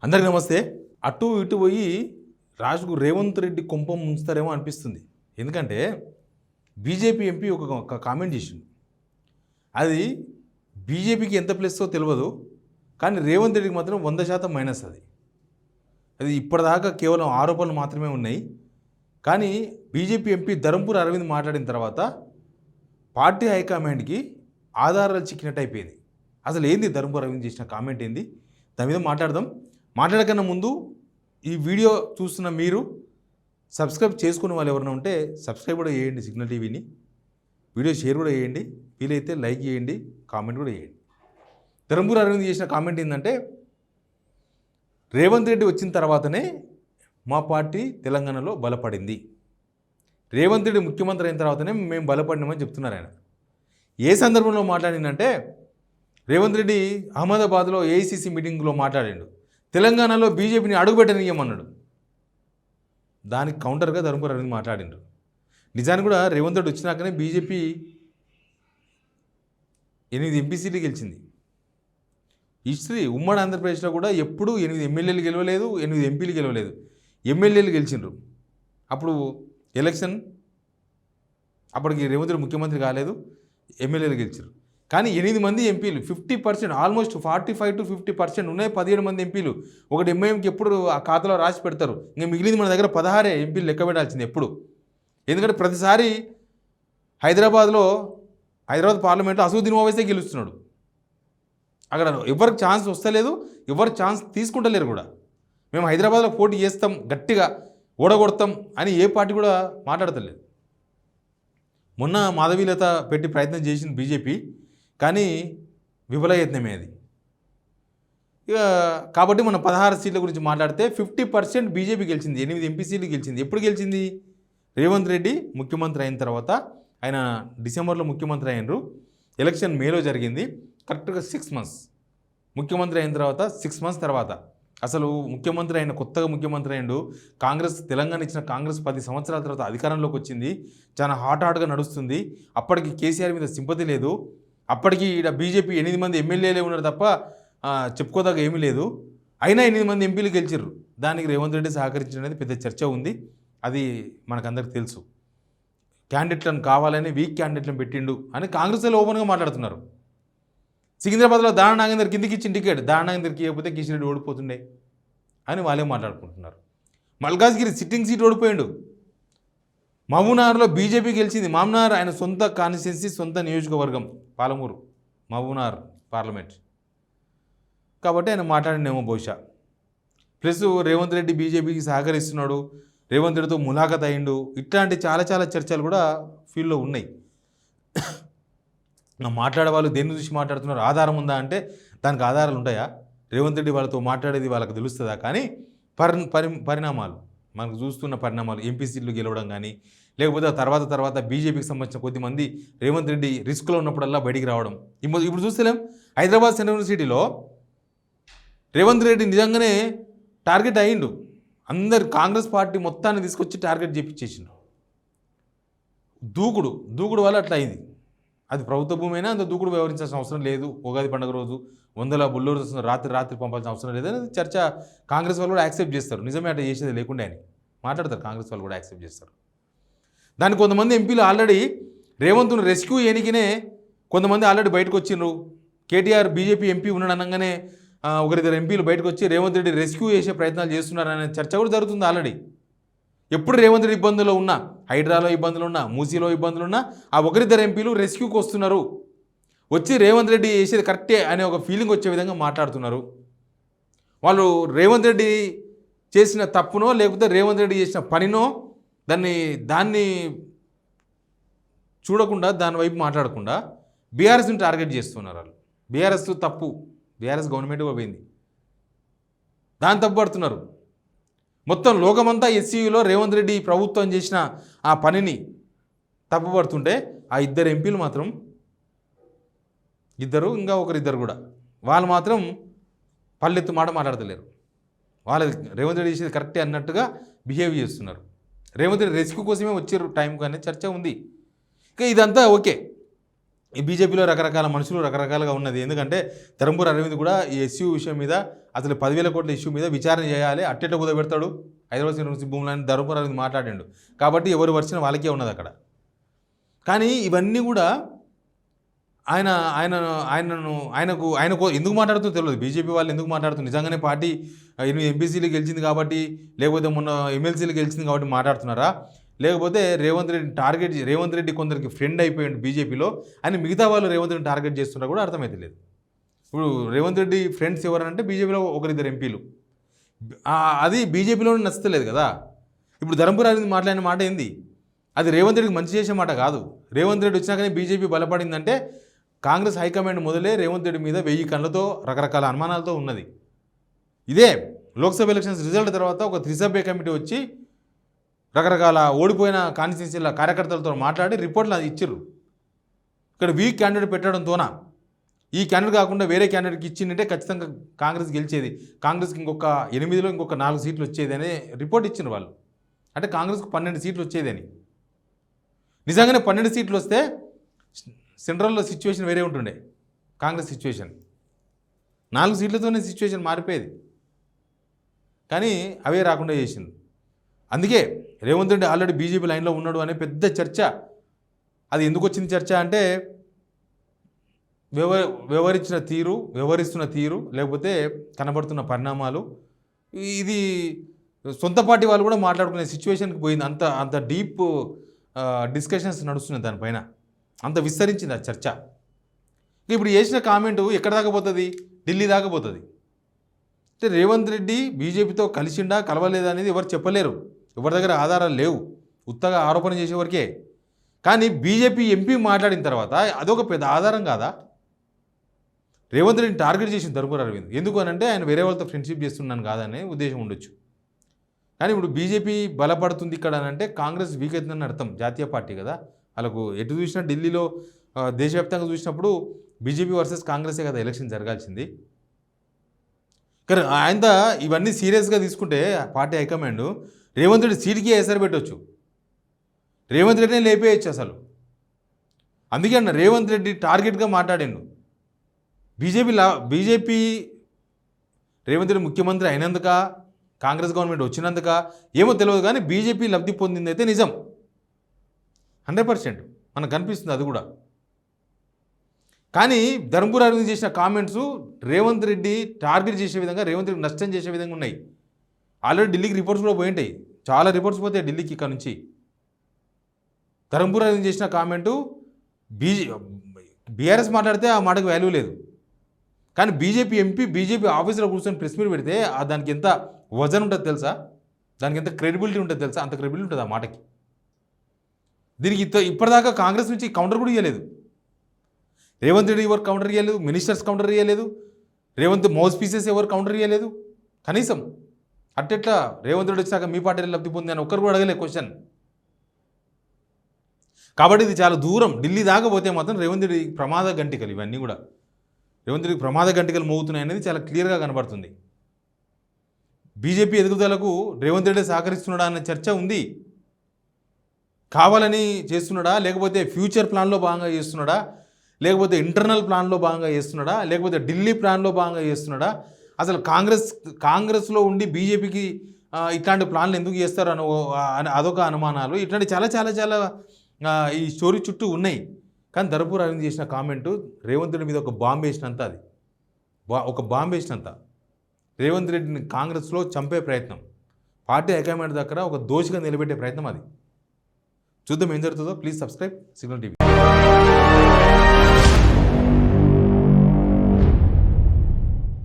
అందరికీ నమస్తే. అటు ఇటు పోయి రాజుకు రేవంత్ రెడ్డి కుంపం ముంచుతారేమో అనిపిస్తుంది. ఎందుకంటే బీజేపీ ఎంపీ ఒక కామెంట్ చేసింది. అది బీజేపీకి ఎంత ప్లస్తో తెలియదు, కానీ రేవంత్ రెడ్డికి మాత్రం 100% మైనస్. అది ఇప్పటిదాకా కేవలం ఆరోపణలు మాత్రమే ఉన్నాయి. కానీ బీజేపీ ఎంపీ ధర్మపురి అరవింద్ మాట్లాడిన తర్వాత పార్టీ హైకమాండ్కి ఆధారాలు చిక్కినట్టు అయిపోయింది. అసలు ఏంది ధర్మపురి అరవింద్ చేసిన కామెంట్ ఏంది, దాని మీద మాట్లాడదాం. మాట్లాడకన్నా ముందు ఈ వీడియో చూస్తున్న మీరు సబ్స్క్రైబ్ చేసుకునే వాళ్ళు ఎవరైనా ఉంటే సబ్స్క్రైబ్ కూడా చేయండి సిగ్నల్ టీవీని. వీడియో షేర్ కూడా చేయండి, వీలైతే లైక్ చేయండి, కామెంట్ కూడా చేయండి. ధర్మపురి అరవింద్ చేసిన కామెంట్ ఏంటంటే, రేవంత్ రెడ్డి వచ్చిన తర్వాతనే మా పార్టీ తెలంగాణలో బలపడింది, రేవంత్ రెడ్డి ముఖ్యమంత్రి అయిన తర్వాతనే మేము బలపడినామని చెప్తున్నారు ఆయన. ఏ సందర్భంలో మాట్లాడిందంటే, రేవంత్ రెడ్డి అహ్మదాబాద్లో ఏఐసిసి మీటింగ్లో మాట్లాడాడు, తెలంగాణలో బీజేపీని అడుగుపెట్టనీయమన్నాడు. దానికి కౌంటర్గా ధర్మపురి అరవింద్ మాట్లాడిండ్రు. నిజానికి కూడా రేవంత్ రెడ్డి వచ్చినాకనే బీజేపీ 8 ఎంపీ సీట్లు గెలిచింది. హిస్టరీ ఉమ్మడి ఆంధ్రప్రదేశ్లో కూడా ఎప్పుడు 8 ఎమ్మెల్యేలు గెలవలేదు, 8 ఎంపీలు గెలవలేదు, ఎమ్మెల్యేలు గెలిచిండ్రు. అప్పుడు ఎలక్షన్, అప్పటికి రేవంత్ రెడ్డి ముఖ్యమంత్రి కాలేదు, ఎమ్మెల్యేలు గెలిచారు. కానీ 8 మంది ఎంపీలు, 50%, ఆల్మోస్ట్ 45 to 50% ఉన్నాయి. 17 మంది ఎంపీలు. ఒకటి ఎంఐఎంకి ఎప్పుడు ఆ ఖాతాలో రాసి పెడతారు. ఇంకా మిగిలింది మన దగ్గర 16 ఎంపీలు లెక్క పెట్టాల్సింది ఎప్పుడు. ఎందుకంటే ప్రతిసారి హైదరాబాద్ పార్లమెంట్లో అసదుద్దీన్ ఓవైసీ గెలుస్తున్నాడు. అక్కడ ఎవరికి ఛాన్స్ వస్తలేదు, ఎవరు ఛాన్స్ తీసుకుంటలేరు కూడా. మేము హైదరాబాద్లో పోటీ చేస్తాం, గట్టిగా ఓడగొడతాం అని ఏ పార్టీ కూడా మాట్లాడతలేదు. మొన్న మాధవీలత పెట్టి ప్రయత్నం చేసింది బీజేపీ, కానీ విఫలయత్నమే అది. ఇక కాబట్టి మనం 16 సీట్ల గురించి మాట్లాడితే 50% బీజేపీ గెలిచింది, 8 ఎంపీ సీట్లు గెలిచింది. ఎప్పుడు గెలిచింది? రేవంత్ రెడ్డి ముఖ్యమంత్రి అయిన తర్వాత. ఆయన డిసెంబర్లో ముఖ్యమంత్రి అయినరు, ఎలక్షన్ మేలో జరిగింది. కరెక్ట్గా 6 months ముఖ్యమంత్రి అయిన తర్వాత 6 months తర్వాత అసలు ముఖ్యమంత్రి అయిన కొత్తగా ముఖ్యమంత్రి అయిండు. కాంగ్రెస్, తెలంగాణ ఇచ్చిన కాంగ్రెస్ 10 సంవత్సరాల తర్వాత అధికారంలోకి వచ్చింది, చాలా హాట్గా నడుస్తుంది. అప్పటికి కేసీఆర్ మీద సింపతి లేదు. అప్పటికి ఇక్కడ బీజేపీ 8 మంది ఎమ్మెల్యేలే ఉన్నారు తప్ప చెప్పుకోదాకా ఏమీ లేదు. అయినా 8 మంది ఎంపీలు గెలిచిర్రు. దానికి రేవంత్ రెడ్డి సహకరించినది పెద్ద చర్చ ఉంది, అది మనకందరికి తెలుసు. క్యాండిడేట్లను కావాలని వీక్ క్యాండిడేట్లను పెట్టిండు అని కాంగ్రెస్లో ఓపెన్గా మాట్లాడుతున్నారు. సికింద్రాబాద్లో దాన నాగేందర్ కిందికి ఇచ్చిన టికెట్, దాన నాగేందర్కి ఇవ్వకపోతే కిషన్ రెడ్డి ఓడిపోతుండే అని వాళ్ళే మాట్లాడుకుంటున్నారు. మల్కాజ్గిరి సిట్టింగ్ సీట్ ఓడిపోయిండు. మహబూబ్నగర్లో బీజేపీ గెలిచింది. మహబూబ్నగర్ ఆయన సొంత కాన్స్టిట్యున్సీ, సొంత నియోజకవర్గం, పాలమూరు మహబూబ్నగర్ పార్లమెంట్. కాబట్టి ఆయన మాట్లాడినేమో బహుశా. ప్లస్ రేవంత్ రెడ్డి బీజేపీకి సహకరిస్తున్నాడు, రేవంత్ రెడ్డితో ములాఖత్ అయ్యిండు, ఇట్లాంటి చాలా చర్చలు కూడా ఫీల్డ్లో ఉన్నాయి. మాట్లాడే వాళ్ళు దేన్ని చూసి మాట్లాడుతున్నారు, ఆధారం ఉందా అంటే దానికి ఆధారాలు ఉంటాయా? రేవంత్ రెడ్డి వాళ్ళతో మాట్లాడేది వాళ్ళకి తెలుస్తుందా? కానీ పరిణామాలు మనకు చూస్తున్న పరిణామాలు, ఎంపీ సీట్లు గెలవడం కానీ, లేకపోతే తర్వాత బీజేపీకి సంబంధించిన కొద్దిమంది రేవంత్ రెడ్డి రిస్క్లో ఉన్నప్పుడల్లా బయటికి రావడం. ఇప్పుడు చూస్తలేం, హైదరాబాద్ సెంట్రల్ యూనివర్సిటీలో రేవంత్ రెడ్డి నిజంగానే టార్గెట్ అయ్యిండు. అందరు కాంగ్రెస్ పార్టీ మొత్తాన్ని తీసుకొచ్చి టార్గెట్ చేపించేసిండు. దూకుడు వల్ల అట్లా అయింది. అది ప్రభుత్వ భూమి అయినా అంత దూకుడు వ్యవహరించాల్సిన అవసరం లేదు. ఉగాది పండుగ రోజు 100 బుల్డోజర్స్ రాత్రి పంపాల్సిన అవసరం లేదని చర్చ కాంగ్రెస్ వాళ్ళు కూడా యాక్సెప్ట్ చేస్తారు. నిజమే, అట్లా చేసేది లేకుండా అని మాట్లాడతారు. కాంగ్రెస్ వాళ్ళు కూడా యాక్సెప్ట్ చేస్తారు. దానికి కొంతమంది ఎంపీలు ఆల్రెడీ రేవంత్ను రెస్క్యూ ఎన్నికనే కొంతమంది ఆల్రెడీ బయటకు వచ్చిండ్రు. కేటీఆర్ బీజేపీ ఎంపీ ఉన్నాడు అనగానే 1-2 ఎంపీలు బయటకు వచ్చి రేవంత్ రెడ్డి రెస్క్యూ చేసే ప్రయత్నాలు చేస్తున్నారనే చర్చ కూడా జరుగుతుంది ఆల్రెడీ. ఎప్పుడు రేవంత్ రెడ్డి ఇబ్బందులు ఉన్నా, హైడ్రాలో ఇబ్బందులు ఉన్నా, మూసీలో ఇబ్బందులు ఉన్నా, ఆ 1-2 ఎంపీలు రెస్క్యూకి వస్తున్నారు. వచ్చి రేవంత్ రెడ్డి చేసేది కరెక్టే అనే ఒక ఫీలింగ్ వచ్చే విధంగా మాట్లాడుతున్నారు. వాళ్ళు రేవంత్ రెడ్డి చేసిన తప్పునో లేకపోతే రేవంత్ రెడ్డి చేసిన పనినో దాన్ని చూడకుండా, దాని వైపు మాట్లాడకుండా బీఆర్ఎస్ని టార్గెట్ చేస్తున్నారు. వాళ్ళు బీఆర్ఎస్ తప్పు, బీఆర్ఎస్ గవర్నమెంట్ పోయింది, దాన్ని తప్పు పడుతున్నారు. మొత్తం లోకమంతా ఎస్సీయూలో రేవంత్ రెడ్డి ప్రభుత్వం చేసిన ఆ పనిని తప్పుపడుతుంటే ఆ 2 ఎంపీలు మాత్రం, ఇంకా ఒకరిద్దరు కూడా, వాళ్ళు మాత్రం పల్లెత్తు మాట మాట్లాడతలేరు. వాళ్ళు రేవంత్ రెడ్డి చేసేది కరెక్టే అన్నట్టుగా బిహేవ్ చేస్తున్నారు. రేవంత్ రెడ్డి రెస్క్యూ కోసమే వచ్చారు టైంకు అనే చర్చ ఉంది. ఇక ఇదంతా ఓకే. ఈ బీజేపీలో రకరకాల మనుషులు రకరకాలుగా ఉన్నది. ఎందుకంటే ధర్మపురి అరవింద్ కూడా ఈ ఎస్యూ విషయం మీద అసలు 10,000 కోట్ల ఇష్యూ మీద విచారణ చేయాలి, అట్టెట్ట కుదబెడతాడు హైదరాబాద్ యూనివర్సిటీ భూములని ధర్మపురి అరవింద్ మాట్లాడిండు. కాబట్టి ఎవరు వర్షం వాళ్ళకే ఉన్నది అక్కడ. కానీ ఇవన్నీ కూడా ఆయనకు ఎందుకు మాట్లాడుతుందో తెలియదు. బీజేపీ వాళ్ళు ఎందుకు మాట్లాడుతున్నారు, నిజంగానే పార్టీ 8 ఎంపీసీలు గెలిచింది కాబట్టి, లేకపోతే మొన్న ఎమ్మెల్సీలు గెలిచింది కాబట్టి మాట్లాడుతున్నారా, లేకపోతే రేవంత్ రెడ్డి కొందరికి ఫ్రెండ్ అయిపోయాడు బీజేపీలో అని మిగతా వాళ్ళు రేవంత్ రెడ్డిని టార్గెట్ చేస్తున్నా కూడా అర్థమైతే లేదు. ఇప్పుడు రేవంత్ రెడ్డి ఫ్రెండ్స్ ఎవరంటే బీజేపీలో ఒకరిద్దరు ఎంపీలు, అది బీజేపీలోనే నచ్చలేదు కదా. ఇప్పుడు ధర్మపురి అరవింద్ మాట్లాడిన మాట ఏంది, అది రేవంత్ రెడ్డికి మంచి చేసే మాట కాదు. రేవంత్ రెడ్డి వచ్చినాకనే బీజేపీ బలపడిందంటే కాంగ్రెస్ హైకమాండ్ మొదలే రేవంత్ రెడ్డి మీద 1000 కళ్ళతో రకరకాల అనుమానాలతో ఉన్నది. ఇదే లోక్సభ ఎలక్షన్స్ రిజల్ట్ తర్వాత ఒక త్రిసభ్య కమిటీ వచ్చి రకరకాల ఓడిపోయిన కాన్స్టిట్యున్సీల కార్యకర్తలతో మాట్లాడి రిపోర్ట్లు అది ఇచ్చిర్రు. ఇక్కడ వీక్ క్యాండిడేట్ పెట్టడంతోన ఈ క్యాండిడేట్ కాకుండా వేరే క్యాండిడేట్కి ఇచ్చిందంటే ఖచ్చితంగా కాంగ్రెస్ గెలిచేది, కాంగ్రెస్కి ఇంకొక 8లో ఇంకొక 4 సీట్లు వచ్చేది అనే రిపోర్ట్ ఇచ్చిన వాళ్ళు. అంటే కాంగ్రెస్కి 12 సీట్లు వచ్చేదని. నిజంగానే 12 సీట్లు వస్తే సెంట్రల్లో సిచ్యువేషన్ వేరే ఉంటుండే. కాంగ్రెస్ సిచ్యువేషన్ 4 సీట్లతోనే సిచ్యువేషన్ మారిపోయేది. కానీ అవే రాకుండా చేసింది. అందుకే రేవంత్ రెడ్డి ఆల్రెడీ బీజేపీ లైన్లో ఉన్నాడు అనే పెద్ద చర్చ. అది ఎందుకు వచ్చింది చర్చ అంటే వ్యవహరిస్తున్న తీరు లేకపోతే కనబడుతున్న పరిణామాలు, ఇది సొంత పార్టీ వాళ్ళు కూడా మాట్లాడుకునే సిచ్యువేషన్కి పోయింది. అంత డీప్ డిస్కషన్స్ నడుస్తున్నాయి దానిపైన, అంత విస్తరించింది ఆ చర్చ. ఇప్పుడు చేసిన కామెంటు ఎక్కడ దాకా పోతుంది, ఢిల్లీ దాకా పోతుంది. అంటే రేవంత్ రెడ్డి బీజేపీతో కలిసిండా కలవలేదా అనేది ఎవరు చెప్పలేరు, ఎవరి దగ్గర ఆధారాలు లేవు, ఉత్తగా ఆరోపణ చేసేవరకే. కానీ బీజేపీ ఎంపీ మాట్లాడిన తర్వాత అదొక పెద్ద ఆధారం కాదా? రేవంత్ రెడ్డిని టార్గెట్ చేసిన ధర్మపురి అరవింద్ ఎందుకు అని అంటే ఆయన వేరే వాళ్ళతో ఫ్రెండ్షిప్ చేస్తున్నాను కాదనే ఉద్దేశం ఉండొచ్చు. కానీ ఇప్పుడు బీజేపీ బలపడుతుంది ఇక్కడ అని అంటే కాంగ్రెస్ వీక్ అవుతుందని అర్థం. జాతీయ పార్టీ కదా, వాళ్ళకు ఎటు చూసినా ఢిల్లీలో దేశవ్యాప్తంగా చూసినప్పుడు బీజేపీ వర్సెస్ కాంగ్రెసే కదా ఎలక్షన్ జరగాల్సింది. కానీ ఆయన ఇవన్నీ సీరియస్గా తీసుకుంటే పార్టీ హైకమాండ్ రేవంత్ రెడ్డి సీట్కి ఎసరు పెట్టవచ్చు, రేవంత్ రెడ్డిని లేపేయచ్చు అసలు. అందుకే అన్న రేవంత్ రెడ్డి టార్గెట్గా మాట్లాడిండు. బీజేపీ రేవంత్ రెడ్డి ముఖ్యమంత్రి అయినందుక, కాంగ్రెస్ గవర్నమెంట్ వచ్చినందుక ఏమో తెలియదు, కానీ బీజేపీ లబ్ధి పొందింది అయితే నిజం 100% మనకు కనిపిస్తుంది అది కూడా. కానీ ధర్మపురి అరవింద్ చేసిన కామెంట్స్ రేవంత్ రెడ్డి టార్గెట్ చేసే విధంగా, రేవంత్ రెడ్డి నష్టం చేసే విధంగా ఉన్నాయి. ఆల్రెడీ ఢిల్లీకి రిపోర్ట్స్ కూడా పోయింటాయి, చాలా రిపోర్ట్స్ పోతాయి ఢిల్లీకి ఇక్కడ నుంచి. ధర్మపురి అరవింద్ చేసిన కామెంటు బీఆర్ఎస్ మాట్లాడితే ఆ మాటకు వాల్యూ లేదు, కానీ బీజేపీ ఎంపీ బీజేపీ ఆఫీసులో కూర్చొని ప్రెస్ మీట్ పెడితే దానికి ఎంత వజన్ ఉంటుంది తెలుసా, దానికి ఎంత క్రెడిబిలిటీ ఉంటుంది తెలుసా, అంత క్రెడిబిలిటీ ఉంటుంది ఆ మాటకి. దీనికి ఇప్పటిదాకా కాంగ్రెస్ నుంచి కౌంటర్ కూడా ఇవ్వలేదు. రేవంత్ రెడ్డి ఎవరు కౌంటర్ ఇవ్వలేదు, మినిస్టర్స్ కౌంటర్ ఇవ్వలేదు, రేవంత్ మౌస్ పీసెస్ ఎవరు కౌంటర్ ఇవ్వలేదు. కనీసం అట్టెట్లా రేవంత్ రెడ్డి వచ్చాక మీ పార్టీ లబ్ధి పొంది అని ఒక్కరు కూడా అడగలేదు క్వశ్చన్. కాబట్టి ఇది చాలా దూరం, ఢిల్లీ దాకా పోతే మాత్రం రేవంత్ రెడ్డి ప్రమాద గంటికలు, ఇవన్నీ కూడా రేవంత్ రెడ్డి ప్రమాద గంటికలు మోగుతున్నాయి అనేది చాలా క్లియర్గా కనబడుతుంది. బీజేపీ ఎదుగుదలకు రేవంత్ రెడ్డి సహకరిస్తున్నాడా అన్న చర్చ ఉంది. కావాలని చేస్తున్నాడా, లేకపోతే ఫ్యూచర్ ప్లాన్లో భాగంగా చేస్తున్నాడా, లేకపోతే ఇంటర్నల్ ప్లాన్లో భాగంగా చేస్తున్నాడా, లేకపోతే ఢిల్లీ ప్లాన్లో భాగంగా చేస్తున్నాడా, అసలు కాంగ్రెస్లో ఉండి బీజేపీకి ఇట్లాంటి ప్లాన్లు ఎందుకు చేస్తారు అదొక అనుమానాలు. ఇట్లాంటి చాలా చాలా చాలా ఈ స్టోరీ చుట్టూ ఉన్నాయి. కానీ ధర్మపురి అరవింద్ చేసిన కామెంటు రేవంత్ రెడ్డి మీద ఒక బాంబు వేసినంత, అది ఒక బాంబు వేసినంత. రేవంత్ రెడ్డిని కాంగ్రెస్లో చంపే ప్రయత్నం, పార్టీ హైకమాండ్ దగ్గర ఒక దోషిగా నిలబెట్టే ప్రయత్నం అది. చూద్దాం ఏం జరుగుతుందో. Please subscribe signal TV.